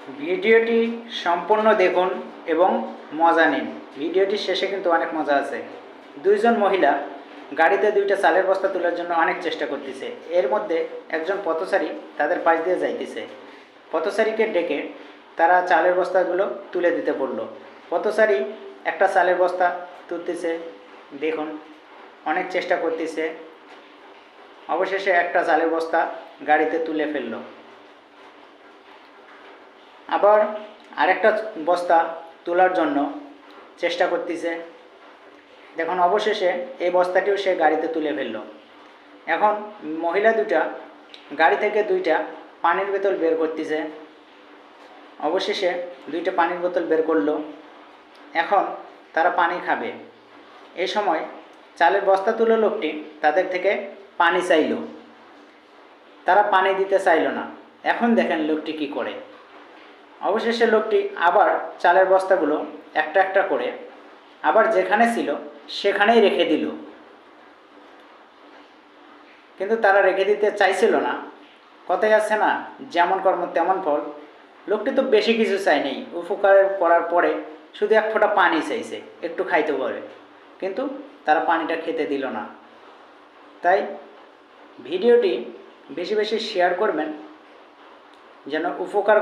ভিডিওটি সম্পূর্ণ দেখুন এবং মজা নিন। ভিডিওটির শেষে কিন্তু অনেক মজা আছে। দুইজন মহিলা গাড়িতে দুইটা চালের বস্তা তোলার জন্য অনেক চেষ্টা করতেছে। এর মধ্যে একজন পথচারী তাদের পাশ দিয়ে যাইতেছে। পথচারীকে ডেকে তারা চালের বস্তাগুলো তুলে দিতে বলল। পথচারী একটা চালের বস্তা তুলতেছে, দেখুন অনেক চেষ্টা করতেছে। অবশেষে একটা চালের বস্তা গাড়িতে তুলে ফেলল। আবার আরেকটা বস্তা তোলার জন্য চেষ্টা করতেছে। দেখুন অবশেষে এই বস্তাটিও সে গাড়িতে তুলে ফেলল। এখন মহিলা দুটা গাড়ি থেকে দুইটা পানির বোতল বের করতেছে। অবশেষে দুইটা পানির বোতল বের করলো। এখন তারা পানি খাবে। এই সময় চালের বস্তা তুলে লোকটি তাদের থেকে পানি চাইল। তারা পানি দিতে চাইল না। এখন দেখেন লোকটি কি করে। অবশেষে লোকটি আবার চালের বস্তাগুলো একটা একটা করে আবার যেখানে ছিল সেখানেই রেখে দিল। কিন্তু তারা রেখে দিতে চাইছিল না। কথাই আছে না, যেমন কর্ম তেমন ফল। লোকটি তো বেশি কিছু চায়নি, উপকার করার পরে শুধু এক ফোঁটা পানি চাইছে, একটু খাইতে পারে, কিন্তু তারা পানিটা খেতে দিল না। তাই ভিডিওটি বেশি বেশি শেয়ার করবেন যেন উপকার